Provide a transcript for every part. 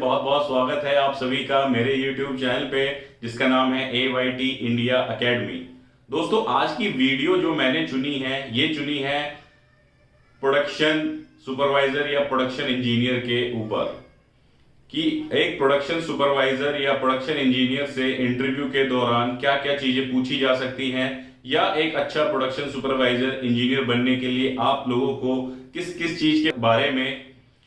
बहुत बहुत स्वागत है आप सभी का मेरे YouTube चैनल पे जिसका नाम है AYT इंडिया एकेडमी। दोस्तों आज की वीडियो जो मैंने चुनी है प्रोडक्शन सुपरवाइजर या प्रोडक्शन इंजीनियर के ऊपर कि एक प्रोडक्शन सुपरवाइजर या प्रोडक्शन इंजीनियर से इंटरव्यू के दौरान क्या क्या चीजें पूछी जा सकती हैं या एक अच्छा प्रोडक्शन सुपरवाइजर इंजीनियर बनने के लिए आप लोगों को किस किस चीज के बारे में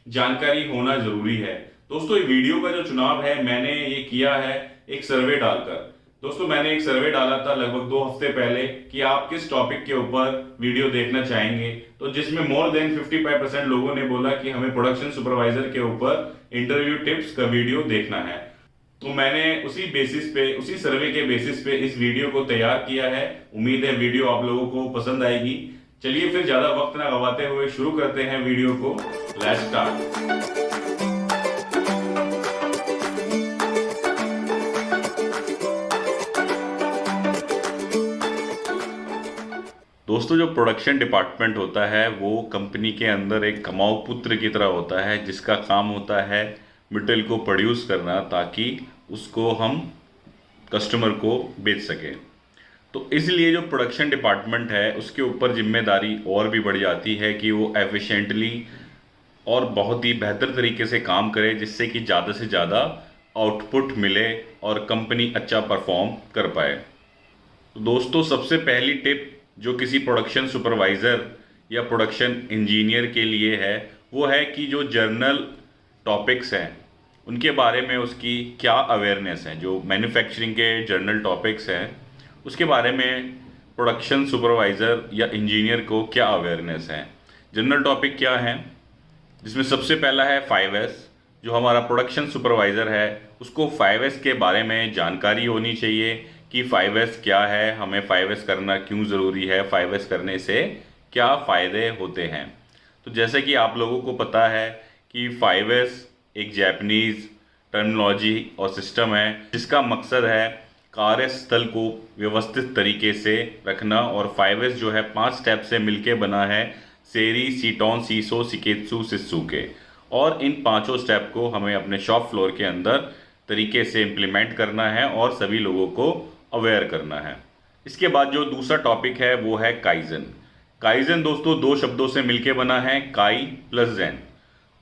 जानकारी होना जरूरी है। दोस्तों ये वीडियो का जो चुनाव है मैंने ये किया है एक सर्वे डालकर। दोस्तों मैंने एक सर्वे डाला था लगभग 2 हफ्ते पहले कि आप किस टॉपिक के ऊपर वीडियो देखना चाहेंगे, तो जिसमें मोर देन 55% लोगों ने बोला कि हमें प्रोडक्शन सुपरवाइजर के ऊपर इंटरव्यू टिप्स का वीडियो देखना है। तो मैंने उसी सर्वे के बेसिस पे इस वीडियो को तैयार किया है। उम्मीद है वीडियो आप लोगों को पसंद आएगी। चलिए फिर ज्यादा वक्त ना गवाते हुए शुरू करते हैं वीडियो को। Let's start. दोस्तों जो प्रोडक्शन डिपार्टमेंट होता है वो कंपनी के अंदर एक कमाऊ पुत्र की तरह होता है जिसका काम होता है मटेरियल को प्रोड्यूस करना ताकि उसको हम कस्टमर को बेच सकें। तो इसलिए जो प्रोडक्शन डिपार्टमेंट है उसके ऊपर जिम्मेदारी और भी बढ़ जाती है कि वो एफिशिएंटली और बहुत ही बेहतर तरीके से काम करे जिससे कि ज़्यादा से ज़्यादा आउटपुट मिले और कंपनी अच्छा परफॉर्म कर पाए। तो दोस्तों सबसे पहली टिप जो किसी प्रोडक्शन सुपरवाइज़र या प्रोडक्शन इंजीनियर के लिए है वो है कि जो जर्नल टॉपिक्स हैं उनके बारे में उसकी क्या अवेयरनेस है। जो मैन्युफैक्चरिंग के जर्नल टॉपिक्स हैं उसके बारे में प्रोडक्शन सुपरवाइज़र या इंजीनियर को क्या अवेयरनेस है। जर्नल टॉपिक क्या है, जिसमें सबसे पहला है 5S। जो हमारा प्रोडक्शन सुपरवाइज़र है उसको 5S के बारे में जानकारी होनी चाहिए कि 5S क्या है, हमें 5S करना क्यों ज़रूरी है, 5S करने से क्या फ़ायदे होते हैं। तो जैसे कि आप लोगों को पता है कि 5S एक जापानीज़ टर्मिनोलॉजी और सिस्टम है जिसका मकसद है कार्यस्थल को व्यवस्थित तरीके से रखना। और 5S जो है 5 स्टेप से मिलके बना है, सेरी, सीटोन, सीसो, सिकेत्सु, सिस्सुके। और इन 5 स्टेप को हमें अपने शॉप फ्लोर के अंदर तरीके से इम्प्लीमेंट करना है और सभी लोगों को अवेयर करना है। इसके बाद जो दूसरा टॉपिक है वो है काइजन। काइजन दोस्तों 2 शब्दों से मिलके बना है, काई प्लस जेन।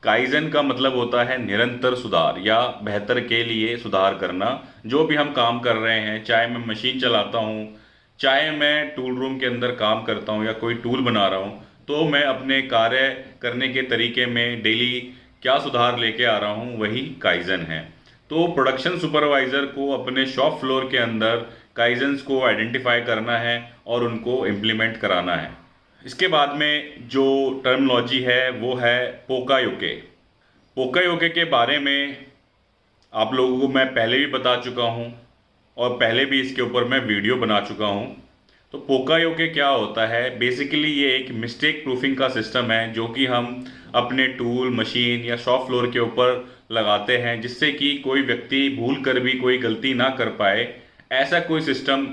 काइजन का मतलब होता है निरंतर सुधार या बेहतर के लिए सुधार करना। जो भी हम काम कर रहे हैं, चाहे मैं मशीन चलाता हूँ, चाहे मैं टूल रूम के अंदर काम करता हूँ या कोई टूल बना रहा हूँ, तो मैं अपने कार्य करने के तरीके में डेली क्या सुधार लेके आ रहा हूँ वही काइजन है। तो प्रोडक्शन सुपरवाइज़र को अपने शॉप फ्लोर के अंदर काइजन्स को आइडेंटिफाई करना है और उनको इम्प्लीमेंट कराना है। इसके बाद में जो टर्मिनोलॉजी है वो है पोकायोके। पोकायोके के बारे में आप लोगों को मैं पहले भी बता चुका हूँ और पहले भी इसके ऊपर मैं वीडियो बना चुका हूँ। तो पोकायोके क्या होता है, बेसिकली ये एक मिस्टेक प्रूफिंग का सिस्टम है जो कि हम अपने टूल, मशीन या शॉप फ्लोर के ऊपर लगाते हैं जिससे कि कोई व्यक्ति भूल कर भी कोई गलती ना कर पाए। ऐसा कोई सिस्टम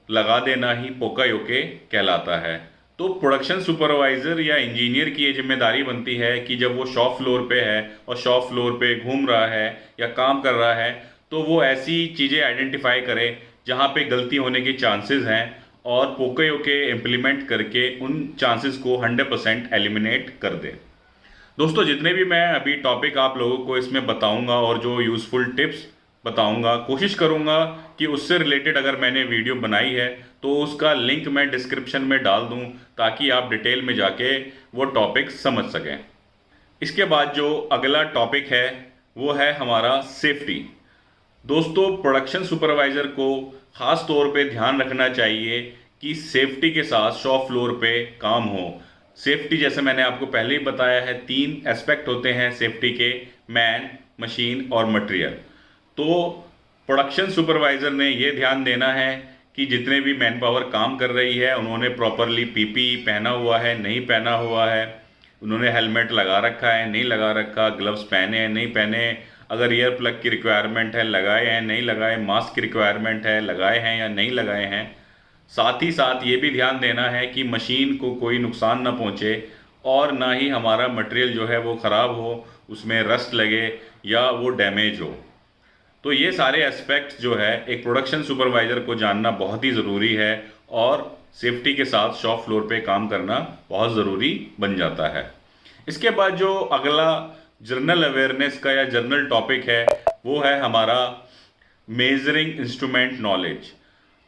लगा देना ही पोकायोके कहलाता है। तो प्रोडक्शन सुपरवाइज़र या इंजीनियर की ये जिम्मेदारी बनती है कि जब वो शॉप फ्लोर पे है और शॉप फ्लोर पे घूम रहा है या काम कर रहा है तो वो ऐसी चीज़ें आइडेंटिफाई करे जहाँ पे गलती होने के चांसेस हैं और पोकायोके इम्प्लीमेंट करके उन चांसेस को 100% एलिमिनेट कर दे। दोस्तों जितने भी मैं अभी टॉपिक आप लोगों को इसमें बताऊंगा और जो यूज़फुल टिप्स बताऊंगा, कोशिश करूंगा कि उससे रिलेटेड अगर मैंने वीडियो बनाई है तो उसका लिंक मैं डिस्क्रिप्शन में डाल दूं ताकि आप डिटेल में जाके वो टॉपिक समझ सकें। इसके बाद जो अगला टॉपिक है वो है हमारा सेफ्टी। दोस्तों प्रोडक्शन सुपरवाइज़र को ख़ास तौर पे ध्यान रखना चाहिए कि सेफ्टी के साथ शॉप फ्लोर पे काम हो। सेफ्टी जैसे मैंने आपको पहले ही बताया है 3 एस्पेक्ट होते हैं सेफ्टी के, मैन, मशीन और मटेरियल। तो प्रोडक्शन सुपरवाइज़र ने ये ध्यान देना है कि जितने भी मैन पावर काम कर रही है उन्होंने प्रॉपरली पीपीई पहना हुआ है, नहीं पहना हुआ है, उन्होंने हेलमेट लगा रखा है, नहीं लगा रखा, ग्लव्स पहने हैं, नहीं पहने, अगर ईयर प्लग की रिक्वायरमेंट है लगाए हैं, नहीं लगाए, मास्क की रिक्वायरमेंट है लगाए हैं या नहीं लगाए हैं। साथ ही साथ ये भी ध्यान देना है कि मशीन को कोई नुकसान ना पहुँचे और ना ही हमारा मटेरियल जो है वो ख़राब हो, उसमें रस्ट लगे या वो डैमेज हो। तो ये सारे एस्पेक्ट्स जो है एक प्रोडक्शन सुपरवाइजर को जानना बहुत ही ज़रूरी है और सेफ्टी के साथ शॉप फ्लोर पे काम करना बहुत ज़रूरी बन जाता है। इसके बाद जो अगला जर्नल अवेयरनेस का या जर्नल टॉपिक है वो है हमारा मेजरिंग इंस्ट्रूमेंट नॉलेज।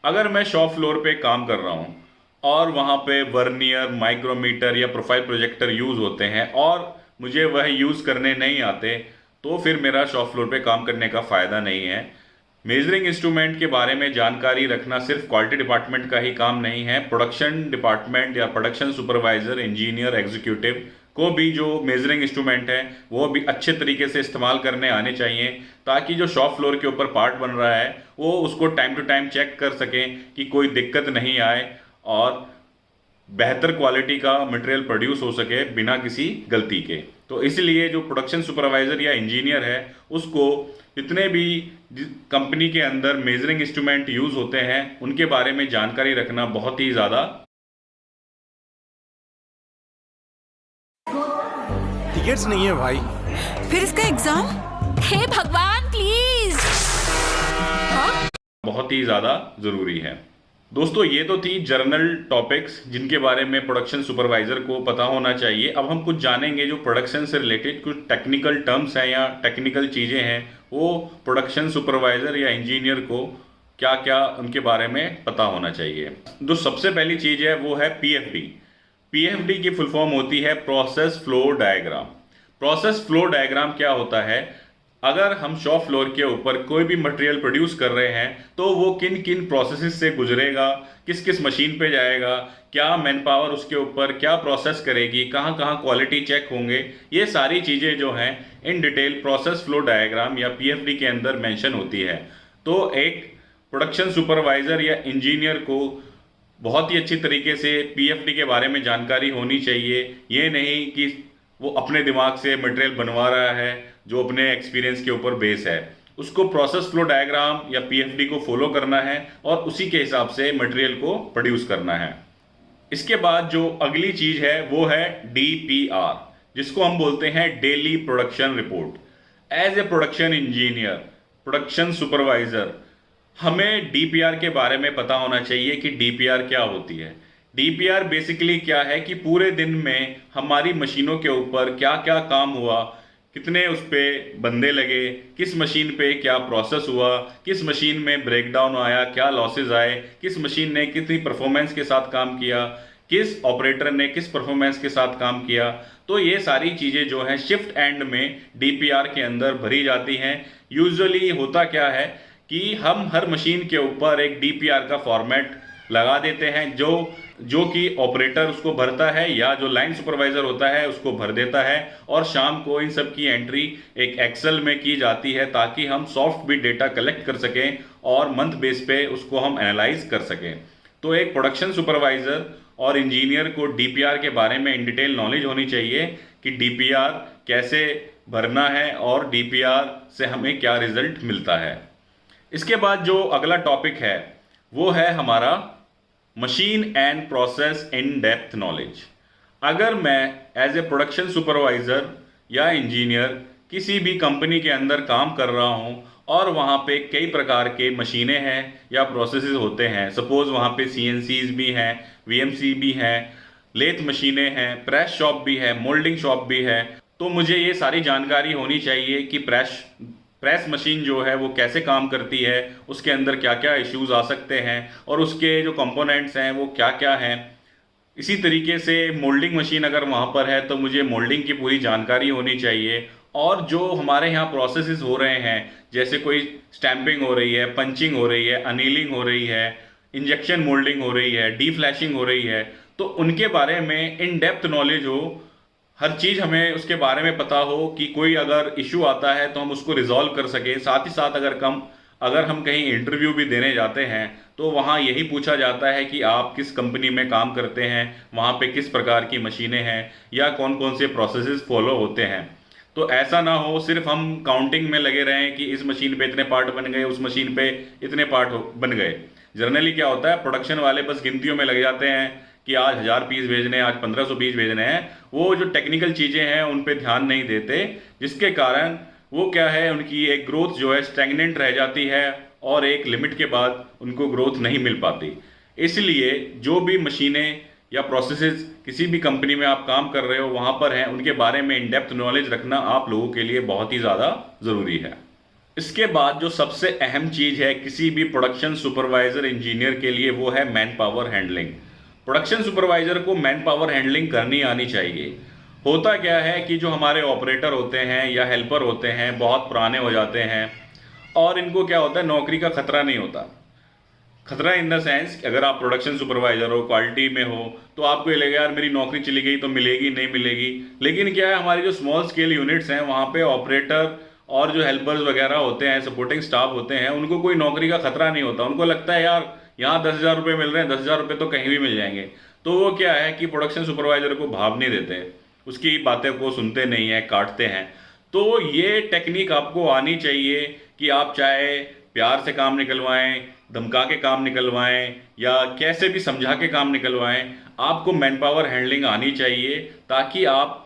अगर मैं शॉप फ्लोर पे काम कर रहा हूँ और वहाँ पे वर्नियर, माइक्रोमीटर या प्रोफाइल प्रोजेक्टर यूज़ होते हैं और मुझे वह यूज़ करने नहीं आते, तो फिर मेरा शॉप फ्लोर पे काम करने का फ़ायदा नहीं है। मेजरिंग इंस्ट्रूमेंट के बारे में जानकारी रखना सिर्फ क्वालिटी डिपार्टमेंट का ही काम नहीं है, प्रोडक्शन डिपार्टमेंट या प्रोडक्शन सुपरवाइजर, इंजीनियर, एग्जीक्यूटिव को भी जो मेजरिंग इंस्ट्रूमेंट है वो भी अच्छे तरीके से इस्तेमाल करने आने चाहिए, ताकि जो शॉप फ्लोर के ऊपर पार्ट बन रहा है वो उसको टाइम टू टाइम चेक कर सकें कि कोई दिक्कत नहीं आए और बेहतर क्वालिटी का मटेरियल प्रोड्यूस हो सके बिना किसी गलती के। तो इसलिए जो प्रोडक्शन सुपरवाइजर या इंजीनियर है उसको जितने भी कंपनी के अंदर मेजरिंग इंस्ट्रूमेंट यूज होते हैं उनके बारे में जानकारी रखना बहुत ही ज़्यादा। टिकट्स नहीं है भाई। फिर इसका एग्जाम? हे भगवान प्लीज। बहुत ही ज़्यादा ज़रूरी है। दोस्तों ये तो थी जर्नल टॉपिक्स जिनके बारे में प्रोडक्शन सुपरवाइज़र को पता होना चाहिए। अब हम कुछ जानेंगे जो प्रोडक्शन से रिलेटेड कुछ टेक्निकल टर्म्स हैं या टेक्निकल चीज़ें हैं, वो प्रोडक्शन सुपरवाइज़र या इंजीनियर को क्या क्या उनके बारे में पता होना चाहिए। जो सबसे पहली चीज़ है वो है पीएफडी। पीएफडी की फुल फॉर्म होती है process flow diagram. Process flow diagram क्या होता है? अगर हम शॉप फ्लोर के ऊपर कोई भी मटेरियल प्रोड्यूस कर रहे हैं तो वो किन किन प्रोसेसेस से गुजरेगा, किस किस मशीन पे जाएगा, क्या मैन पावर उसके ऊपर क्या प्रोसेस करेगी, कहाँ कहाँ क्वालिटी चेक होंगे, ये सारी चीज़ें जो हैं in detail process flow diagram या पीएफडी के अंदर मेंशन होती है। तो एक प्रोडक्शन सुपरवाइज़र या इंजीनियर को बहुत ही अच्छी तरीके से पीएफडी के बारे में जानकारी होनी चाहिए। ये नहीं कि वो अपने दिमाग से मटेरियल बनवा रहा है जो अपने एक्सपीरियंस के ऊपर बेस है। उसको प्रोसेस फ्लो डायग्राम या पीएफडी को फॉलो करना है और उसी के हिसाब से मटेरियल को प्रोड्यूस करना है। इसके बाद जो अगली चीज़ है वो है डीपीआर, जिसको हम बोलते हैं daily production report. As a production engineer, production supervisor, हमें डीपीआर के बारे में पता होना चाहिए कि डीपीआर क्या होती है। डीपीआर बेसिकली क्या है कि पूरे दिन में हमारी मशीनों के ऊपर क्या क्या काम हुआ, कितने उस पर बंदे लगे, किस मशीन पे क्या प्रोसेस हुआ, किस मशीन में ब्रेकडाउन आया, क्या लॉसेज आए, किस मशीन ने कितनी परफॉर्मेंस के साथ काम किया, किस ऑपरेटर ने किस परफॉर्मेंस के साथ काम किया। तो ये सारी चीज़ें जो हैं शिफ्ट एंड में डीपीआर के अंदर भरी जाती हैं। यूजुअली होता क्या है कि हम हर मशीन के ऊपर एक डीपीआर का फॉर्मेट लगा देते हैं जो कि ऑपरेटर उसको भरता है या जो लाइन सुपरवाइजर होता है उसको भर देता है, और शाम को इन सब की एंट्री एक एक्सेल में की जाती है ताकि हम सॉफ्ट भी डेटा कलेक्ट कर सकें और मंथ बेस पे उसको हम एनालाइज कर सकें। तो एक प्रोडक्शन सुपरवाइजर और इंजीनियर को डीपीआर के बारे में इन डिटेल नॉलेज होनी चाहिए कि डीपीआर कैसे भरना है और डीपीआर से हमें क्या रिजल्ट मिलता है। इसके बाद जो अगला टॉपिक है वो है हमारा machine and process in depth knowledge. अगर मैं एज ए प्रोडक्शन सुपरवाइज़र या इंजीनियर किसी भी कंपनी के अंदर काम कर रहा हूं और वहां पे कई प्रकार के मशीनें हैं या प्रोसेसेस होते हैं, सपोज वहां पे सीएनसीज भी हैं, वीएमसी भी हैं, लेथ मशीनें हैं, प्रेस शॉप भी है, मोल्डिंग शॉप भी है, तो मुझे ये सारी जानकारी होनी चाहिए कि प्रेस मशीन जो है वो कैसे काम करती है, उसके अंदर क्या क्या इश्यूज आ सकते हैं और उसके जो कंपोनेंट्स हैं वो क्या क्या हैं। इसी तरीके से मोल्डिंग मशीन अगर वहाँ पर है तो मुझे मोल्डिंग की पूरी जानकारी होनी चाहिए। और जो हमारे यहाँ प्रोसेसेस हो रहे हैं, जैसे कोई स्टैंपिंग हो रही है, पंचिंग हो रही है, अनीलिंग हो रही है, इंजेक्शन मोल्डिंग हो रही है, डी फ्लैशिंग हो रही है, तो उनके बारे में इन डेप्थ नॉलेज हो, हर चीज़ हमें उसके बारे में पता हो कि कोई अगर इशू आता है तो हम उसको रिजॉल्व कर सकें। साथ ही साथ अगर हम कहीं इंटरव्यू भी देने जाते हैं तो वहाँ यही पूछा जाता है कि आप किस कंपनी में काम करते हैं, वहाँ पे किस प्रकार की मशीनें हैं या कौन कौन से प्रोसेसेस फॉलो होते हैं। तो ऐसा ना हो सिर्फ हम काउंटिंग में लगे रहें कि इस मशीन पे इतने पार्ट बन गए, उस मशीन पे इतने पार्ट बन गए। जनरली क्या होता है, प्रोडक्शन वाले बस गिनतियों में लग जाते हैं कि आज 1000 पीस भेजने हैं, आज 1500 पीस भेजने हैं। वो जो टेक्निकल चीज़ें हैं उन पे ध्यान नहीं देते, जिसके कारण वो क्या है, उनकी एक ग्रोथ जो है स्टैग्नेंट रह जाती है और एक लिमिट के बाद उनको ग्रोथ नहीं मिल पाती। इसलिए जो भी मशीनें या प्रोसेसेस किसी भी कंपनी में आप काम कर रहे हो वहाँ पर हैं, उनके बारे में इन डेप्थ नॉलेज रखना आप लोगों के लिए बहुत ही ज़्यादा ज़रूरी है। इसके बाद जो सबसे अहम चीज़ है किसी भी प्रोडक्शन सुपरवाइजर इंजीनियर के लिए, वो है man power handling. Production supervisor को मैन पावर हैंडलिंग करनी आनी चाहिए। होता क्या है कि जो हमारे ऑपरेटर होते हैं या हेल्पर होते हैं बहुत पुराने हो जाते हैं और इनको क्या होता है, नौकरी का खतरा नहीं होता। खतरा इन द सेंस, अगर आप प्रोडक्शन सुपरवाइजर हो, क्वालिटी में हो, तो आपको ये लगेगा यार मेरी नौकरी चली गई तो मिलेगी नहीं मिलेगी। लेकिन क्या है, हमारी जो स्मॉल स्केल यूनिट्स हैं वहाँ पे ऑपरेटर और जो हेल्पर्स वगैरह होते हैं, सपोर्टिंग स्टाफ होते हैं, उनको कोई नौकरी का खतरा नहीं होता। उनको लगता है यार यहाँ 10,000 रुपये मिल रहे हैं, 10,000 रुपये तो कहीं भी मिल जाएंगे। तो वो क्या है कि प्रोडक्शन सुपरवाइजर को भाव नहीं देते, उसकी बातें को सुनते नहीं है, काटते हैं। तो ये टेक्निक आपको आनी चाहिए कि आप चाहे प्यार से काम निकलवाएं, धमका के काम निकलवाएं या कैसे भी समझा के काम निकलवाएं, आपको मैन पावर हैंडलिंग आनी चाहिए ताकि आप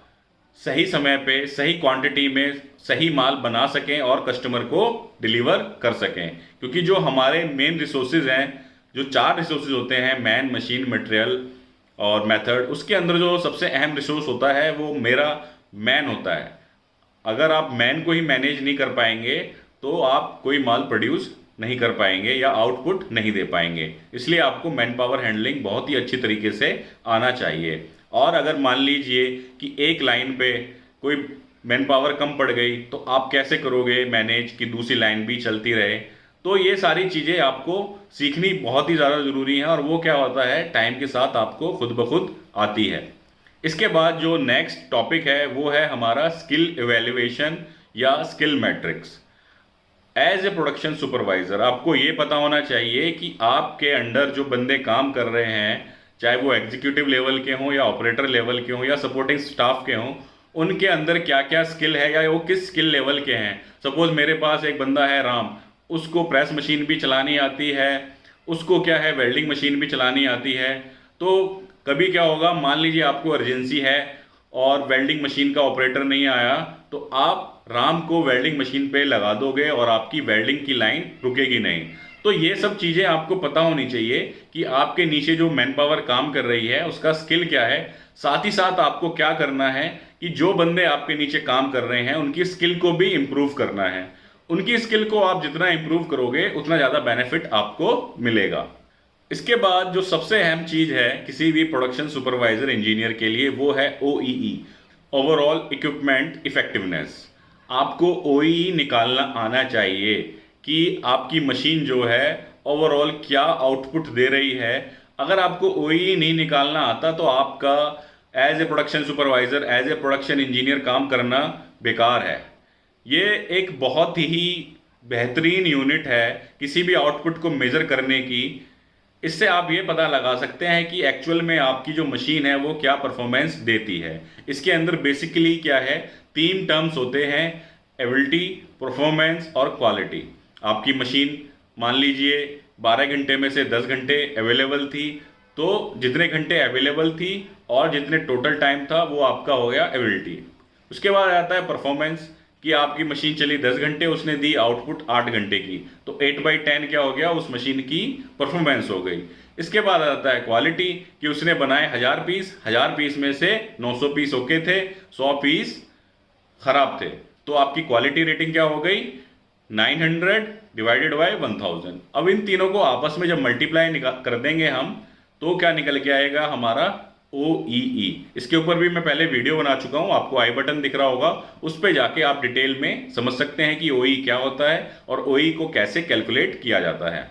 सही समय पे सही क्वांटिटी में सही माल बना सकें और कस्टमर को डिलीवर कर सकें। क्योंकि जो हमारे मेन रिसोर्सेज हैं, जो 4 रिसोर्सेज होते हैं, मैन, मशीन, मटेरियल और मेथड, उसके अंदर जो सबसे अहम रिसोर्स होता है वो मेरा मैन होता है। अगर आप मैन को ही मैनेज नहीं कर पाएंगे तो आप कोई माल प्रोड्यूस नहीं कर पाएंगे या आउटपुट नहीं दे पाएंगे। इसलिए आपको मैन पावर हैंडलिंग बहुत ही अच्छी तरीके से आना चाहिए। और अगर मान लीजिए कि एक लाइन पे कोई मैन पावर कम पड़ गई तो आप कैसे करोगे मैनेज कि दूसरी लाइन भी चलती रहे। तो ये सारी चीज़ें आपको सीखनी बहुत ही ज़्यादा ज़रूरी है और वो क्या होता है, टाइम के साथ आपको खुद ब खुद आती है। इसके बाद जो नेक्स्ट टॉपिक है वो है हमारा स्किल इवैल्यूएशन या skill matrix. As a production supervisor आपको ये पता होना चाहिए कि आपके अंडर जो बंदे काम कर रहे हैं, चाहे वो एग्जीक्यूटिव लेवल के हों या ऑपरेटर लेवल के हों या सपोर्टिंग स्टाफ के हों, उनके अंदर क्या क्या स्किल है या वो किस स्किल लेवल के हैं। सपोज मेरे पास एक बंदा है राम, उसको प्रेस मशीन भी चलानी आती है, उसको क्या है वेल्डिंग मशीन भी चलानी आती है। तो कभी क्या होगा, मान लीजिए आपको अर्जेंसी है और वेल्डिंग मशीन का ऑपरेटर नहीं आया, तो आप राम को वेल्डिंग मशीन पे लगा दोगे और आपकी वेल्डिंग की लाइन रुकेगी नहीं। तो ये सब चीज़ें आपको पता होनी चाहिए कि आपके नीचे जो मैन पावर काम कर रही है उसका स्किल क्या है। साथ ही साथ आपको क्या करना है कि जो बंदे आपके नीचे काम कर रहे हैं उनकी स्किल को भी इम्प्रूव करना है। उनकी स्किल को आप जितना इम्प्रूव करोगे उतना ज़्यादा बेनिफिट आपको मिलेगा। इसके बाद जो सबसे अहम चीज़ है किसी भी प्रोडक्शन सुपरवाइजर इंजीनियर के लिए वो है OEE, ओवरऑल इक्विपमेंट इफेक्टिवनेस। आपको OEE निकालना आना चाहिए कि आपकी मशीन जो है ओवरऑल क्या आउटपुट दे रही है। अगर आपको OEE नहीं निकालना आता तो आपका as a production supervisor, as a production engineer काम करना बेकार है। ये एक बहुत ही बेहतरीन यूनिट है किसी भी आउटपुट को मेज़र करने की। इससे आप ये पता लगा सकते हैं कि एक्चुअल में आपकी जो मशीन है वो क्या परफॉर्मेंस देती है। इसके अंदर बेसिकली क्या है, 3 टर्म्स होते हैं, एबिलिटी, परफॉर्मेंस और क्वालिटी। आपकी मशीन मान लीजिए 12 घंटे में से 10 घंटे अवेलेबल थी, तो जितने घंटे अवेलेबल थी और जितने टोटल टाइम था वो आपका हो गया एबिलिटी। उसके बाद आता है परफॉर्मेंस कि आपकी मशीन चली 10 घंटे, उसने दी आउटपुट 8 घंटे की, तो 8/10 क्या हो गया, उस मशीन की परफॉर्मेंस हो गई। इसके बाद आता है क्वालिटी कि उसने बनाए 1000 पीस, 1000 पीस में से 900 पीस ओके थे, 100 पीस खराब थे, तो आपकी क्वालिटी रेटिंग क्या हो गई, 900 डिवाइडेड बाय 1000। अब इन तीनों को आपस में जब मल्टीप्लाई कर देंगे हम तो क्या निकल के आएगा, हमारा OEE। इसके ऊपर भी मैं पहले वीडियो बना चुका हूं, आपको आई बटन दिख रहा होगा, उस पर जाके आप डिटेल में समझ सकते हैं कि OEE क्या होता है और OEE को कैसे कैलकुलेट किया जाता है।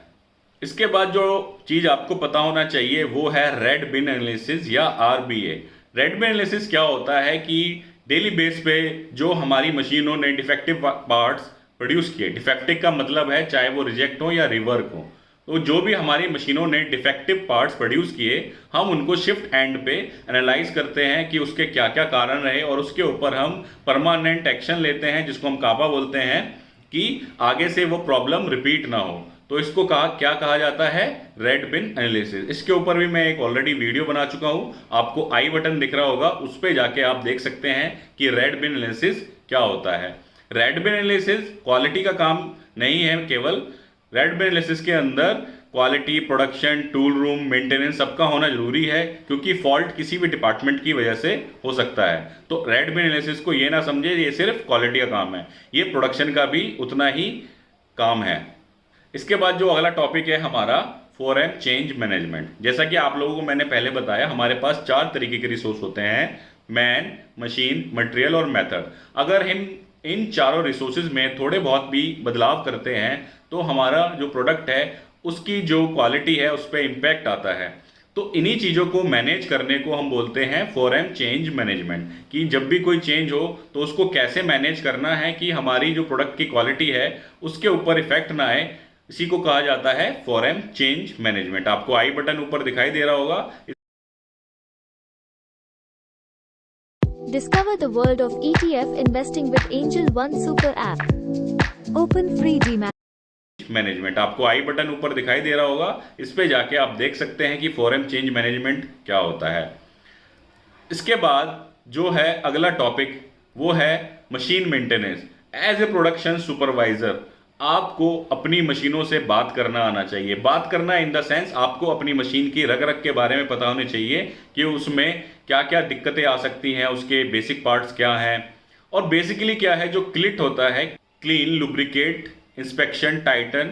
इसके बाद जो चीज़ आपको पता होना चाहिए वो है रेड बिन एनालिसिस या RBA। रेड बिन एनालिसिस क्या होता है कि डेली बेस पे जो हमारी मशीनों ने डिफेक्टिव पार्ट्स प्रोड्यूस किए, डिफेक्टिव का मतलब है चाहे वो रिजेक्ट हो या रिवर्क हो, तो जो भी हमारी मशीनों ने डिफेक्टिव पार्ट्स प्रोड्यूस किए हम उनको शिफ्ट एंड पे एनालाइज करते हैं कि उसके क्या क्या कारण रहे और उसके ऊपर हम परमानेंट एक्शन लेते हैं जिसको हम काबा बोलते हैं कि आगे से वो प्रॉब्लम रिपीट ना हो। तो इसको क्या कहा जाता है, रेड बिन एनालिसिस। इसके ऊपर भी मैं एक ऑलरेडी वीडियो बना चुका हूं, आपको आई बटन दिख रहा होगा, उस पर जाके आप देख सकते हैं कि रेड बिन एनालिसिस क्या होता है। रेड बिन एनालिसिस क्वालिटी का काम नहीं है केवल, रेड बिन एनालिसिस के अंदर quality, production, tool room, maintenance सबका होना जरूरी है, क्योंकि फॉल्ट किसी भी डिपार्टमेंट की वजह से हो सकता है। तो रेड बिन एनालिसिस को ये ना समझे ये सिर्फ क्वालिटी का काम है, ये प्रोडक्शन का भी उतना ही काम है। इसके बाद जो अगला टॉपिक है हमारा 4M चेंज मैनेजमेंट। जैसा कि आप लोगों को मैंने पहले बताया, हमारे पास 4 तरीके के रिसोर्स होते हैं, मैन, मशीन, मटेरियल और मेथड। अगर हम इन चारों रिसोर्सेज में थोड़े बहुत भी बदलाव करते हैं तो हमारा जो प्रोडक्ट है उसकी जो क्वालिटी है उस पर इम्पैक्ट आता है। तो इन्हीं चीज़ों को मैनेज करने को हम बोलते हैं 4M चेंज मैनेजमेंट, कि जब भी कोई चेंज हो तो उसको कैसे मैनेज करना है कि हमारी जो प्रोडक्ट की क्वालिटी है उसके ऊपर इफेक्ट ना आए। इसी को कहा जाता है 4M चेंज मैनेजमेंट। आपको आई बटन ऊपर दिखाई दे रहा होगा। Discover the world of ETF investing with Angel One Super app. Open free Demat. Management आपको आई बटन ऊपर दिखाई दे रहा होगा, इस पे जाके आप देख सकते हैं कि 4M चेंज मैनेजमेंट क्या होता है। इसके बाद जो है अगला टॉपिक वो है machine maintenance. As a production supervisor आपको अपनी मशीनों से बात करना आना चाहिए। बात करना इन द सेंस आपको अपनी मशीन की रग रग के बारे में पता होने चाहिए कि उसमें क्या क्या दिक्कतें आ सकती हैं, उसके बेसिक पार्ट्स क्या हैं, और बेसिकली क्या है जो क्लिट होता है, क्लीन, लुब्रिकेट, इंस्पेक्शन, टाइटन।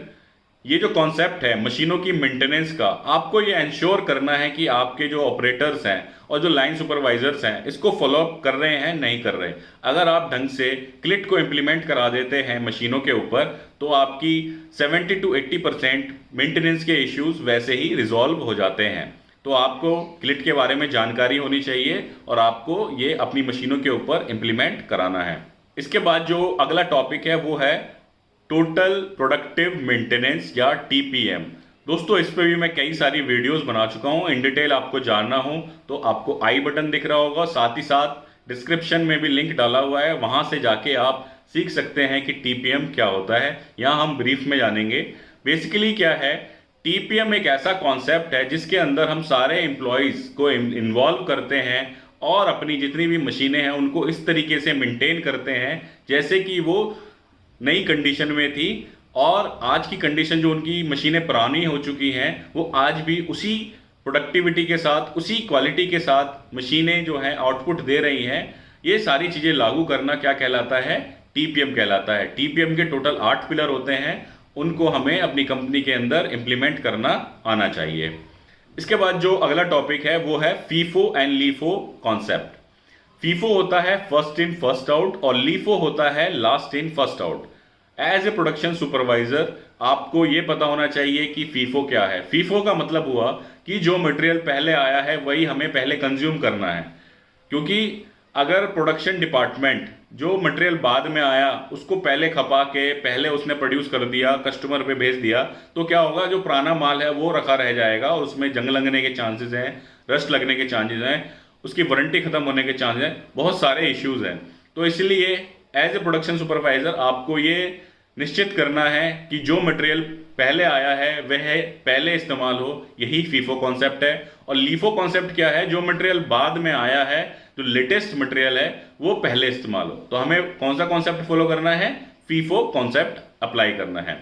ये जो कॉन्सेप्ट है मशीनों की मेंटेनेंस का, आपको ये इंश्योर करना है कि आपके जो ऑपरेटर्स हैं और जो लाइन सुपरवाइजर्स हैं इसको फॉलोअप कर रहे हैं, नहीं कर रहे। अगर आप ढंग से क्लिट को इम्प्लीमेंट करा देते हैं मशीनों के ऊपर तो आपकी 70 to 80% मेंटेनेंस के इश्यूज वैसे ही रिजॉल्व हो जाते हैं। तो आपको क्लिट के बारे में जानकारी होनी चाहिए और आपको ये अपनी मशीनों के ऊपर इम्प्लीमेंट कराना है। इसके बाद जो अगला टॉपिक है वो है टोटल प्रोडक्टिव मेंटेनेंस या TPM। दोस्तों इस पे भी मैं कई सारी वीडियोस बना चुका हूं। इन डिटेल आपको जानना हो तो आपको आई बटन दिख रहा होगा, साथ ही साथ डिस्क्रिप्शन में भी लिंक डाला हुआ है, वहां से जाके आप सीख सकते हैं कि TPM क्या होता है। यहाँ हम ब्रीफ में जानेंगे। बेसिकली क्या है, TPM एक ऐसा कॉन्सेप्ट है जिसके अंदर हम सारे एम्प्लॉयज को इन्वॉल्व करते हैं और अपनी जितनी भी मशीनें हैं उनको इस तरीके से मेंटेन करते हैं जैसे कि वो नई कंडीशन में थी, और आज की कंडीशन जो उनकी मशीनें पुरानी हो चुकी हैं वो आज भी उसी प्रोडक्टिविटी के साथ, उसी क्वालिटी के साथ मशीनें जो हैं आउटपुट दे रही हैं। ये सारी चीज़ें लागू करना क्या कहलाता है, TPM कहलाता है। TPM के टोटल 8 पिलर होते हैं, उनको हमें अपनी कंपनी के अंदर इम्प्लीमेंट करना आना चाहिए। इसके बाद जो अगला टॉपिक है वो है FIFO and LIFO concept. FIFO होता है फर्स्ट इन फर्स्ट आउट और LIFO होता है last in first out. As a production supervisor आपको ये पता होना चाहिए कि FIFO क्या है। FIFO का मतलब हुआ कि जो मटेरियल पहले आया है वही हमें पहले कंज्यूम करना है, क्योंकि अगर प्रोडक्शन डिपार्टमेंट जो मटेरियल बाद में आया उसको पहले खपा के पहले उसने प्रोड्यूस कर दिया, कस्टमर पे भेज दिया, तो क्या होगा, जो पुराना माल है वो रखा रह जाएगा और उसमें जंग लगने के चांसेस हैं, रस्ट लगने के चांसेस हैं, उसकी वारंटी खत्म होने के चांसेस हैं, बहुत सारे इश्यूज हैं। तो इसलिए एज ए प्रोडक्शन सुपरवाइजर आपको ये निश्चित करना है कि जो मटेरियल पहले आया है वह पहले इस्तेमाल हो, यही FIFO कॉन्सेप्ट है। और LIFO कॉन्सेप्ट क्या है, जो मटेरियल बाद में आया है, जो लेटेस्ट मटेरियल है वो पहले इस्तेमाल हो। तो हमें कौन सा कॉन्सेप्ट फॉलो करना है, FIFO कॉन्सेप्ट अप्लाई करना है।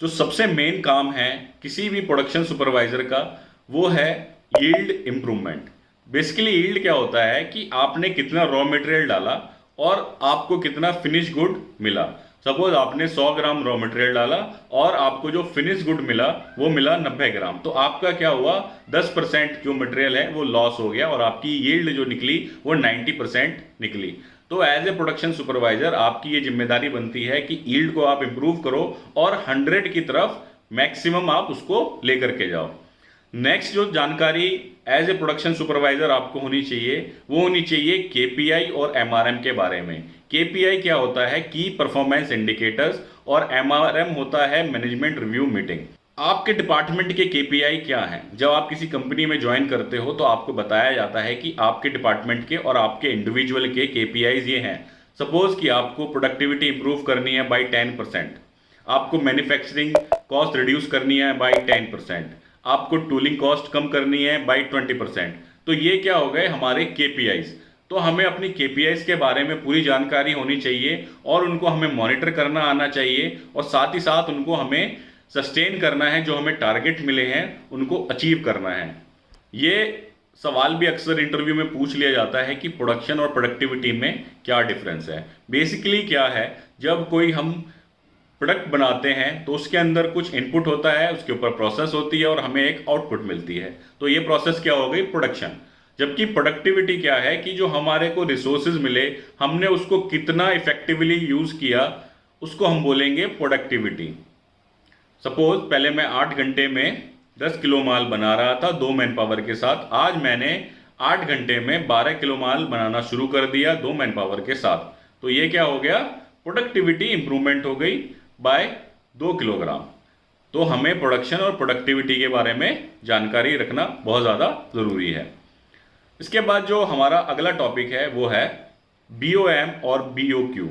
जो सबसे मेन काम है किसी भी प्रोडक्शन सुपरवाइजर का वो है यील्ड इंप्रूवमेंट। बेसिकली यील्ड क्या होता है कि आपने कितना रॉ मटेरियल डाला और आपको कितना फिनिश गुड मिला। सपोज आपने 100 ग्राम रॉ मटेरियल डाला और आपको जो फिनिश गुड मिला वो मिला 90 ग्राम, तो आपका क्या हुआ, 10% जो मटेरियल है वो लॉस हो गया और आपकी यील्ड जो निकली वो 90% निकली। तो एज ए प्रोडक्शन सुपरवाइजर आपकी ये जिम्मेदारी बनती है कि यील्ड को आप इंप्रूव करो और 100 की तरफ मैक्सिमम आप उसको लेकर के जाओ। नेक्स्ट जो जानकारी एज ए प्रोडक्शन सुपरवाइजर आपको होनी चाहिए वो होनी चाहिए KPI और MRM के बारे में। KPI क्या होता है, की परफॉर्मेंस इंडिकेटर्स, और MRM होता है मैनेजमेंट रिव्यू मीटिंग। आपके डिपार्टमेंट के KPI क्या हैं? जब आप किसी कंपनी में ज्वाइन करते हो तो आपको बताया जाता है कि आपके डिपार्टमेंट के और आपके इंडिविजुअल के KPIs ये हैं। सपोज कि आपको प्रोडक्टिविटी इंप्रूव करनी है बाई 10%, आपको मैन्युफैक्चरिंग कॉस्ट रिड्यूस करनी है बाई 10%, आपको टूलिंग कॉस्ट कम करनी है बाई 20%। तो ये क्या हो गए हमारे KPIs। तो तो हमें अपनी KPIs के बारे में पूरी जानकारी होनी चाहिए और उनको हमें मॉनिटर करना आना चाहिए और साथ ही साथ उनको हमें सस्टेन करना है, जो हमें टारगेट मिले हैं उनको अचीव करना है। ये सवाल भी अक्सर इंटरव्यू में पूछ लिया जाता है कि प्रोडक्शन और प्रोडक्टिविटी में क्या डिफरेंस है। बेसिकली क्या है, जब कोई हम प्रोडक्ट बनाते हैं तो उसके अंदर कुछ इनपुट होता है, उसके ऊपर प्रोसेस होती है और हमें एक आउटपुट मिलती है। तो ये प्रोसेस क्या हो गई, प्रोडक्शन। जबकि प्रोडक्टिविटी क्या है कि जो हमारे को रिसोर्सेज मिले, हमने उसको कितना इफेक्टिवली यूज किया, उसको हम बोलेंगे प्रोडक्टिविटी। सपोज पहले मैं 8 घंटे में 10 किलो माल बना रहा था 2 मैन पावर के साथ, आज मैंने 8 घंटे में 12 किलो माल बनाना शुरू कर दिया 2 मैन पावर के साथ। तो ये क्या हो गया, प्रोडक्टिविटी इंप्रूवमेंट हो गई बाय 2 किलोग्राम। तो हमें प्रोडक्शन और प्रोडक्टिविटी के बारे में जानकारी रखना बहुत ज़्यादा ज़रूरी है। इसके बाद जो हमारा अगला टॉपिक है वो है BOM और BOQ।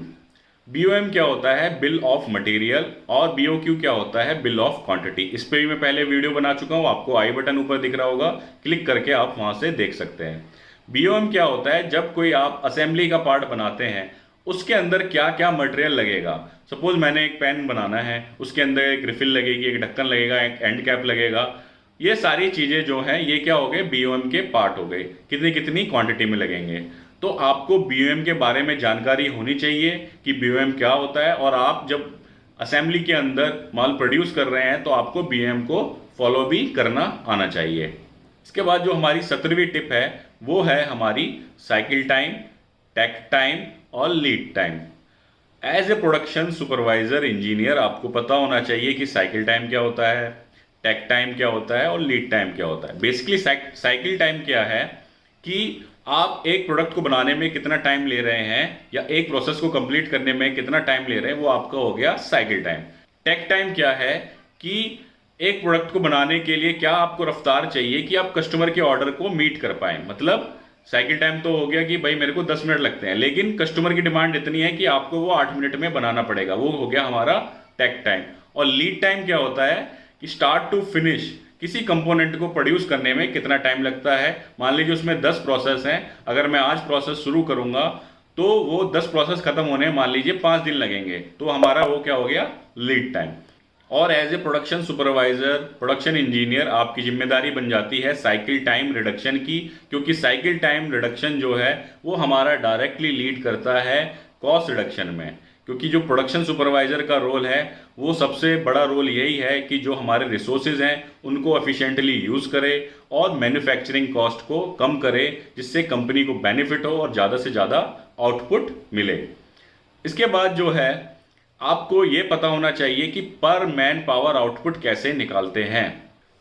BOM क्या होता है, बिल ऑफ मटेरियल, और BOQ क्या होता है, बिल ऑफ क्वांटिटी। इस पर भी मैं पहले वीडियो बना चुका हूँ, आपको आई बटन ऊपर दिख रहा होगा, क्लिक करके आप वहाँ से देख सकते हैं। BOM क्या होता है, जब कोई आप असेंबली का पार्ट बनाते हैं उसके अंदर क्या क्या मटेरियल लगेगा। सपोज मैंने एक पेन बनाना है, उसके अंदर एक रिफिल लगेगी, एक ढक्कन लगेगा, एक एंड कैप लगेगा। ये सारी चीज़ें जो हैं ये क्या हो गए, BOM के पार्ट हो गए, कितनी कितनी क्वांटिटी में लगेंगे। तो आपको BOM के बारे में जानकारी होनी चाहिए कि BOM क्या होता है, और आप जब असेंबली के अंदर माल प्रोड्यूस कर रहे हैं तो आपको BOM को फॉलो भी करना आना चाहिए। इसके बाद जो हमारी 17वीं टिप है वो है हमारी साइकिल टाइम, टेक टाइम और lead time. As a production supervisor engineer आपको पता होना चाहिए कि साइकिल टाइम क्या होता है, टेक टाइम क्या होता है और लीड टाइम क्या होता है। बेसिकली साइकिल टाइम क्या है कि आप एक प्रोडक्ट को बनाने में कितना टाइम ले रहे हैं या एक प्रोसेस को कंप्लीट करने में कितना टाइम ले रहे हैं, वो आपका हो गया साइकिल टाइम। टेक टाइम क्या है कि एक प्रोडक्ट को बनाने के लिए क्या आपको रफ्तार चाहिए कि आप कस्टमर के ऑर्डर को मीट कर पाए। मतलब साइकिल टाइम तो हो गया कि भाई मेरे को 10 मिनट लगते हैं, लेकिन कस्टमर की डिमांड इतनी है कि आपको वो 8 मिनट में बनाना पड़ेगा, वो हो गया हमारा टेक टाइम। और लीड टाइम क्या होता है कि स्टार्ट टू फिनिश किसी कंपोनेंट को प्रोड्यूस करने में कितना टाइम लगता है। मान लीजिए उसमें 10 प्रोसेस हैं, अगर मैं आज प्रोसेस शुरू करूंगा तो वो 10 प्रोसेस खत्म होने मान लीजिए 5 दिन लगेंगे, तो हमारा वो क्या हो गया, लीड टाइम। और as a production supervisor, production engineer, आपकी जिम्मेदारी बन जाती है साइकिल टाइम रिडक्शन की, क्योंकि साइकिल टाइम रिडक्शन जो है वो हमारा डायरेक्टली लीड करता है कॉस्ट रिडक्शन में। क्योंकि जो प्रोडक्शन सुपरवाइजर का रोल है वो सबसे बड़ा रोल यही है कि जो हमारे रिसोर्सेज हैं उनको एफिशिएंटली यूज़ करे और मैन्युफैक्चरिंग कॉस्ट को कम करे, जिससे कंपनी को बेनिफिट हो और ज़्यादा से ज़्यादा आउटपुट मिले। इसके बाद जो है आपको ये पता होना चाहिए कि पर मैन पावर आउटपुट कैसे निकालते हैं।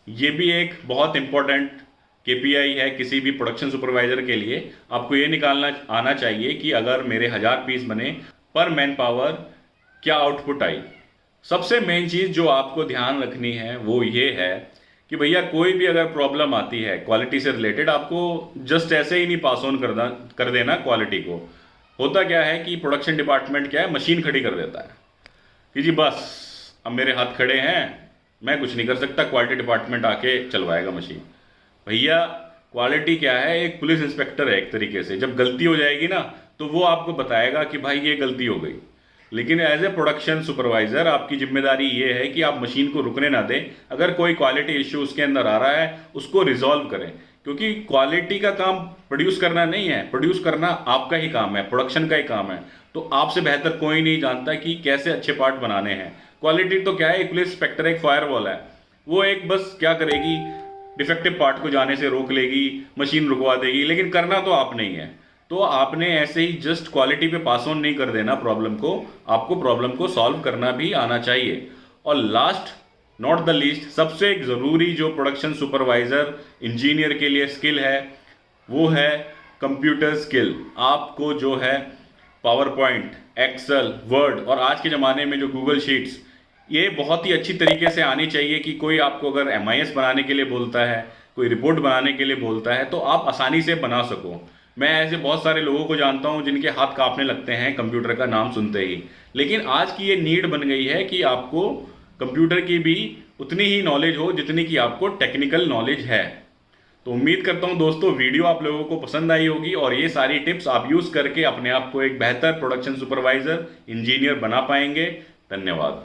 ये भी एक बहुत इंपॉर्टेंट KPI है किसी भी प्रोडक्शन सुपरवाइजर के लिए। आपको ये निकालना आना चाहिए कि अगर मेरे 1000 पीस बने, पर मैन पावर क्या आउटपुट आई। सबसे मेन चीज़ जो आपको ध्यान रखनी है वो ये है कि भैया कोई भी अगर प्रॉब्लम आती है क्वालिटी से रिलेटेड, आपको जस्ट ऐसे ही नहीं पास ऑन कर देना क्वालिटी को। होता क्या है कि प्रोडक्शन डिपार्टमेंट क्या है, मशीन खड़ी कर देता है कि जी बस अब मेरे हाथ खड़े हैं, मैं कुछ नहीं कर सकता, क्वालिटी डिपार्टमेंट आके चलवाएगा मशीन। भैया क्वालिटी क्या है, एक पुलिस इंस्पेक्टर है एक तरीके से। जब गलती हो जाएगी ना तो वो आपको बताएगा कि भाई ये गलती हो गई। लेकिन एज ए प्रोडक्शन सुपरवाइजर आपकी जिम्मेदारी ये है कि आप मशीन को रुकने ना दें। अगर कोई क्वालिटी इश्यू उसके अंदर आ रहा है उसको रिजॉल्व करें, क्योंकि क्वालिटी का काम प्रोड्यूस करना नहीं है, प्रोड्यूस करना आपका ही काम है, प्रोडक्शन का ही काम है। तो आपसे बेहतर कोई नहीं जानता कि कैसे अच्छे पार्ट बनाने हैं। क्वालिटी तो क्या है, एक पुलिस इंस्पेक्टर, एक फायरवॉल है, वो एक बस क्या करेगी, डिफेक्टिव पार्ट को जाने से रोक लेगी, मशीन रुकवा देगी, लेकिन करना तो आप नहीं है। तो आपने ऐसे ही जस्ट क्वालिटी पे पास ऑन नहीं कर देना प्रॉब्लम को, आपको प्रॉब्लम को सॉल्व करना भी आना चाहिए। और लास्ट नॉट द लीस्ट, सबसे एक ज़रूरी जो प्रोडक्शन सुपरवाइजर इंजीनियर के लिए स्किल है वो है कंप्यूटर स्किल। आपको जो है पावर पॉइंट, एक्सेल, वर्ड और आज के ज़माने में जो गूगल शीट्स, ये बहुत ही अच्छी तरीके से आनी चाहिए कि कोई आपको अगर MIS बनाने के लिए बोलता है, कोई रिपोर्ट बनाने के लिए बोलता है तो आप आसानी से बना सको। मैं ऐसे बहुत सारे लोगों को जानता हूं जिनके हाथ कांपने लगते हैं कंप्यूटर का नाम सुनते ही। लेकिन आज की ये नीड बन गई है कि आपको कंप्यूटर की भी उतनी ही नॉलेज हो जितनी कि आपको टेक्निकल नॉलेज है। तो उम्मीद करता हूं दोस्तों वीडियो आप लोगों को पसंद आई होगी और ये सारी टिप्स आप यूज़ करके अपने आप को एक बेहतर प्रोडक्शन सुपरवाइजर इंजीनियर बना पाएंगे। धन्यवाद।